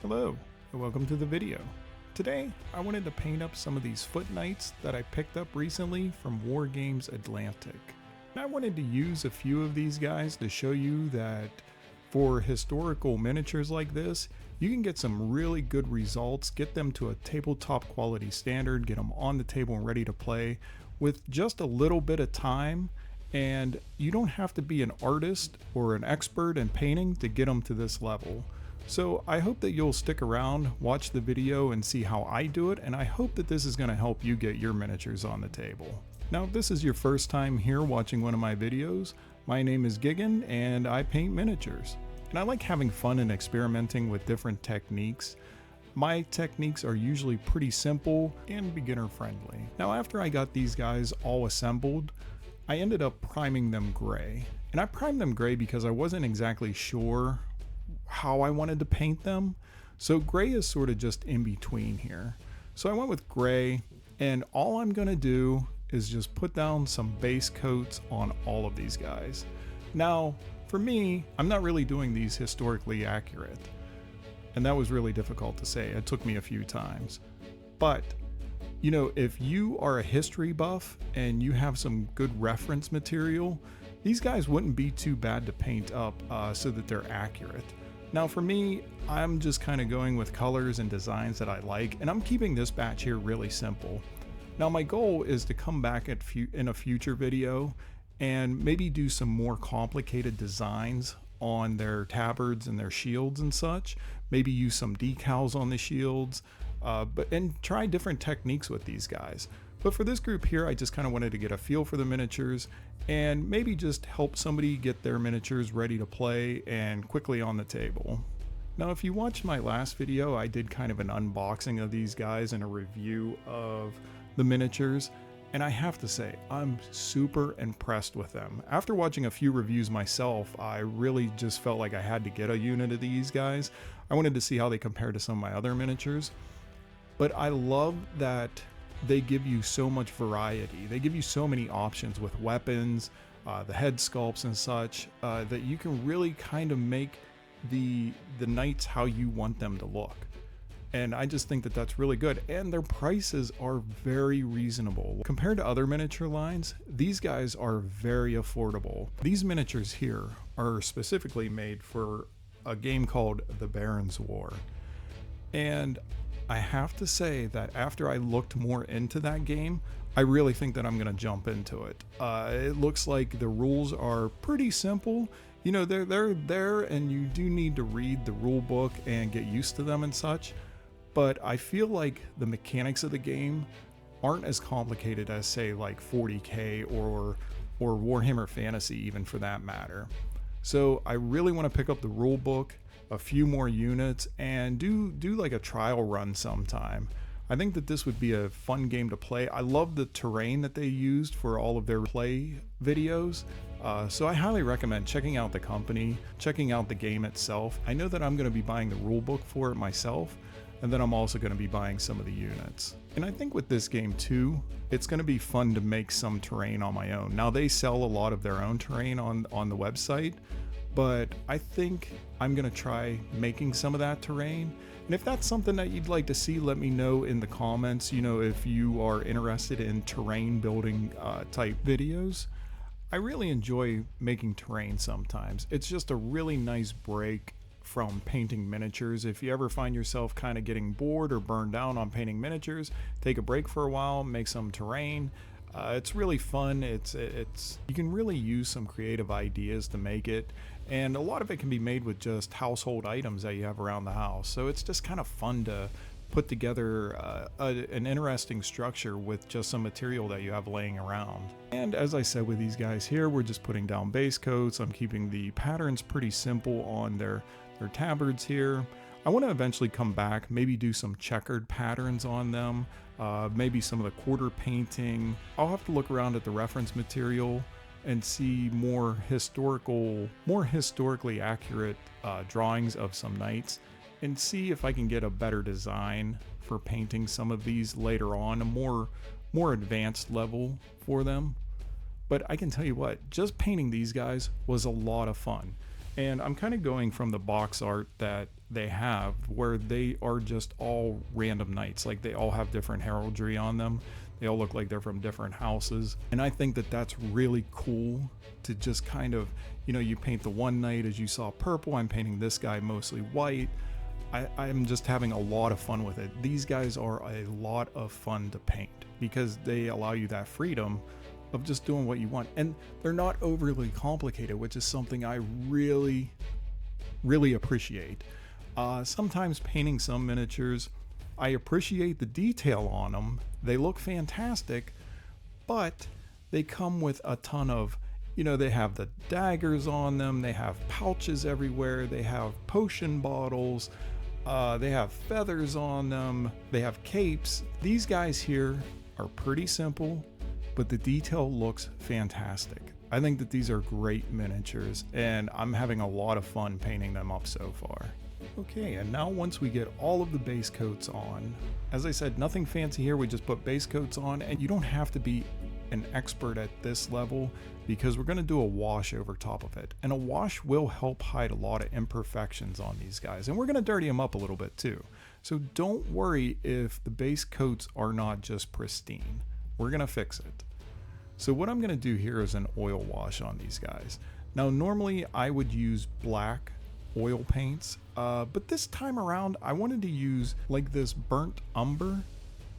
Hello, and welcome to the video. Today, I wanted to paint up some of these foot knights that I picked up recently from Wargames Atlantic. And I wanted to use a few of these guys to show you that for historical miniatures like this, you can get some really good results, get them to a tabletop quality standard, get them on the table and ready to play with just a little bit of time. And you don't have to be an artist or an expert in painting to get them to this level. So I hope that you'll stick around, watch the video and see how I do it, and I hope that this is going to help you get your miniatures on the table. Now if this is your first time here watching one of my videos, my name is Gigan and I paint miniatures. And I like having fun and experimenting with different techniques. My techniques are usually pretty simple and beginner friendly. Now after I got these guys all assembled, I ended up priming them gray. And I primed them gray because I wasn't exactly sure how I wanted to paint them. So gray is sort of just in between here. So I went with gray, and all I'm gonna do is just put down some base coats on all of these guys. Now, for me, I'm not really doing these historically accurate. And that was really difficult to say. It took me a few times. But you know, if you are a history buff and you have some good reference material, these guys wouldn't be too bad to paint up so that they're accurate. Now for me, I'm just kind of going with colors and designs that I like, and I'm keeping this batch here really simple. Now my goal is to come back in a future video and maybe do some more complicated designs on their tabards and their shields and such. Maybe use some decals on the shields. And try different techniques with these guys. But for this group here, I just kind of wanted to get a feel for the miniatures and maybe just help somebody get their miniatures ready to play and quickly on the table. Now, if you watched my last video, I did kind of an unboxing of these guys and a review of the miniatures. And I have to say, I'm super impressed with them. After watching a few reviews myself, I really just felt like I had to get a unit of these guys. I wanted to see how they compare to some of my other miniatures. But I love that they give you so much variety. They give you so many options with weapons, the head sculpts and such, that you can really kind of make the knights how you want them to look. And I just think that that's really good. And their prices are very reasonable. Compared to other miniature lines, these guys are very affordable. These miniatures here are specifically made for a game called The Baron's War. And I have to say that after I looked more into that game, I really think that I'm going to jump into it. It looks like the rules are pretty simple. You know, they're there and you do need to read the rule book and get used to them and such. But I feel like the mechanics of the game aren't as complicated as, say, like 40K or Warhammer Fantasy, even for that matter. So I really want to pick up the rule book, a few more units, and do like a trial run sometime. I think that this would be a fun game to play. I love the terrain that they used for all of their play videos. So I highly recommend checking out the company, checking out the game itself. I know that I'm going to be buying the rule book for it myself, and then I'm also going to be buying some of the units. And I think with this game too, it's going to be fun to make some terrain on my own. Now they sell a lot of their own terrain on the website, but I think I'm going to try making some of that terrain. And if that's something that you'd like to see, let me know in the comments. You know, if you are interested in terrain building type videos. I really enjoy making terrain sometimes. It's just a really nice break from painting miniatures. If you ever find yourself kind of getting bored or burned down on painting miniatures, take a break for a while, make some terrain. It's really fun. You can really use some creative ideas to make it, and a lot of it can be made with just household items that you have around the house. So it's just kind of fun to put together an interesting structure with just some material that you have laying around. And as I said with these guys here, we're just putting down base coats. I'm keeping the patterns pretty simple on their tabards here. I want to eventually come back, maybe do some checkered patterns on them, maybe some of the quarter painting. I'll have to look around at the reference material and see more historically accurate drawings of some knights, and see if I can get a better design for painting some of these later on, a more advanced level for them. But I can tell you what, just painting these guys was a lot of fun. And I'm kind of going from the box art that they have, where they are just all random knights. Like they all have different heraldry on them. They all look like they're from different houses. And I think that that's really cool to just kind of, you know, you paint the one knight as you saw purple. I'm painting this guy mostly white. I'm just having a lot of fun with it. These guys are a lot of fun to paint because they allow you that freedom of just doing what you want. And they're not overly complicated, which is something I really appreciate. Sometimes painting some miniatures, I appreciate the detail on them. They look fantastic, but they come with a ton of, you know, they have the daggers on them, they have pouches everywhere, they have potion bottles, they have feathers on them, they have capes. These guys here are pretty simple, but the detail looks fantastic. I think that these are great miniatures, and I'm having a lot of fun painting them up so far. Okay, and now once we get all of the base coats on, as I said, nothing fancy here, we just put base coats on, and you don't have to be an expert at this level because we're going to do a wash over top of it. And a wash will help hide a lot of imperfections on these guys, and we're going to dirty them up a little bit too. So don't worry if the base coats are not just pristine. We're going to fix it. So what I'm going to do here is an oil wash on these guys. Now normally I would use black oil paints, but this time around I wanted to use like this burnt umber,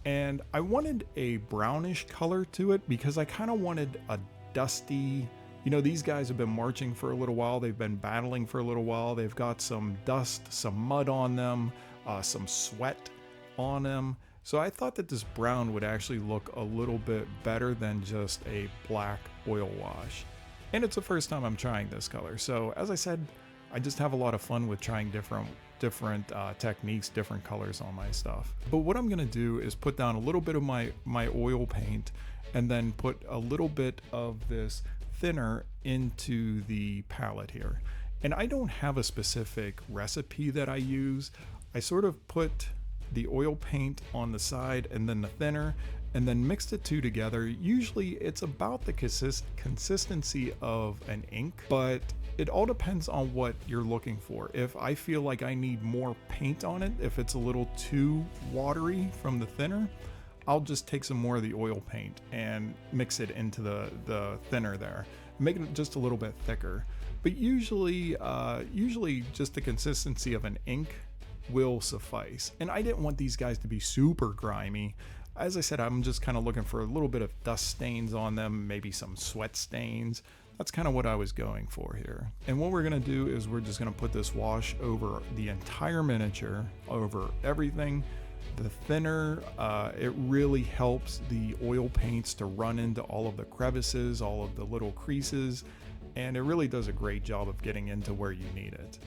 and I wanted a brownish color to it because I kind of wanted a dusty, you know, these guys have been marching for a little while, they've been battling for a little while, they've got some dust, some mud on them, some sweat on them. So I thought that this brown would actually look a little bit better than just a black oil wash. And it's the first time I'm trying this color. So as I said, I just have a lot of fun with trying different techniques, different colors on my stuff. But what I'm gonna do is put down a little bit of my oil paint and then put a little bit of this thinner into the palette here. And I don't have a specific recipe that I use. I sort of put the oil paint on the side and then the thinner, and then mix the two together. Usually it's about the consistency of an ink, but it all depends on what you're looking for. If I feel like I need more paint on it, if it's a little too watery from the thinner, I'll just take some more of the oil paint and mix it into the thinner there, make it just a little bit thicker. But usually just the consistency of an ink will suffice. And I didn't want these guys to be super grimy. As I said, I'm just kind of looking for a little bit of dust stains on them, maybe some sweat stains. That's kind of what I was going for here. And what we're going to do is we're just going to put this wash over the entire miniature, over everything. The thinner, it really helps the oil paints to run into all of the crevices, all of the little creases, and it really does a great job of getting into where you need it.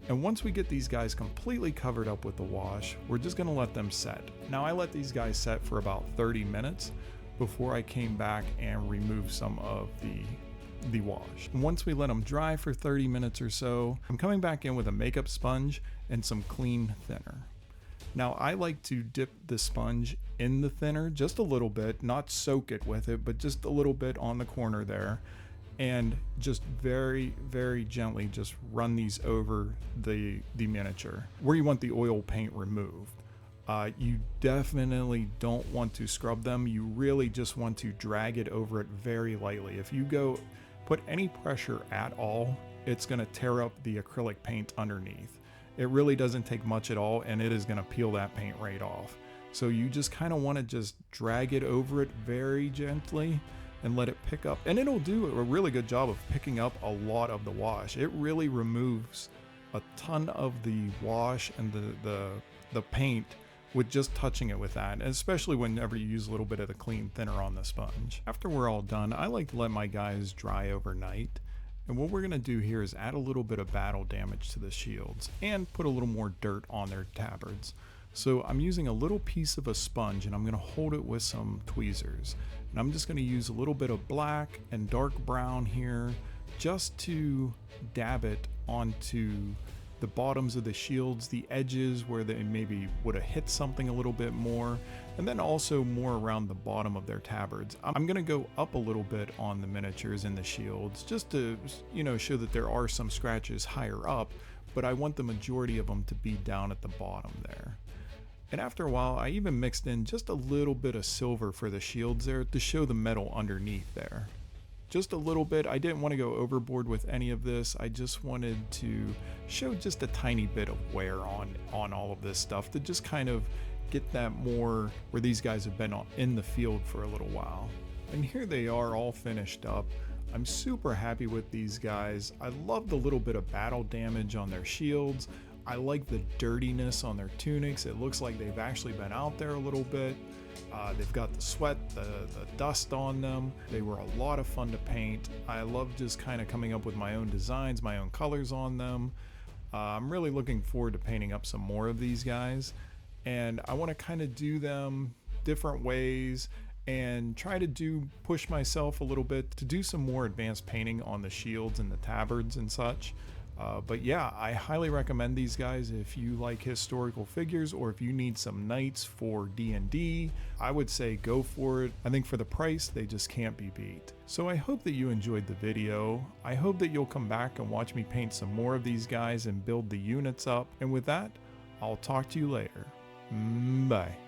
And once we get these guys completely covered up with the wash, we're just going to let them set. Now I let these guys set for about 30 minutes before I came back and removed some of the wash. And once we let them dry for 30 minutes or so, I'm coming back in with a makeup sponge and some clean thinner. Now I like to dip the sponge in the thinner just a little bit, not soak it with it, but just a little bit on the corner there, and just very, very gently just run these over the miniature where you want the oil paint removed. You definitely don't want to scrub them. You really just want to drag it over it very lightly. If you go put any pressure at all, it's going to tear up the acrylic paint underneath. It really doesn't take much at all, and it is going to peel that paint right off. So you just kind of want to just drag it over it very gently and let it pick up, and it'll do a really good job of picking up a lot of the wash. It really removes a ton of the wash and the paint with just touching it with that, and especially whenever you use a little bit of the clean thinner on the sponge. After we're all done, I like to let my guys dry overnight, and what we're going to do here is add a little bit of battle damage to the shields and put a little more dirt on their tabards. So I'm using a little piece of a sponge and I'm going to hold it with some tweezers. And I'm just going to use a little bit of black and dark brown here just to dab it onto the bottoms of the shields, the edges where they maybe would have hit something a little bit more, and then also more around the bottom of their tabards. I'm going to go up a little bit on the miniatures and the shields just to, you know, show that there are some scratches higher up, but I want the majority of them to be down at the bottom there. And after a while, I even mixed in just a little bit of silver for the shields there to show the metal underneath there. Just a little bit. I didn't want to go overboard with any of this. I just wanted to show just a tiny bit of wear on all of this stuff to just kind of get that more where these guys have been in the field for a little while. And here they are all finished up. I'm super happy with these guys. I love the little bit of battle damage on their shields. I like the dirtiness on their tunics. It looks like they've actually been out there a little bit. They've got the sweat, the dust on them. They were a lot of fun to paint. I love just kind of coming up with my own designs, my own colors on them. I'm really looking forward to painting up some more of these guys. And I want to kind of do them different ways and try to push myself a little bit to do some more advanced painting on the shields and the tabards and such. But yeah, I highly recommend these guys if you like historical figures or if you need some knights for D&D. I would say go for it. I think for the price, they just can't be beat. So I hope that you enjoyed the video. I hope that you'll come back and watch me paint some more of these guys and build the units up. And with that, I'll talk to you later. Bye.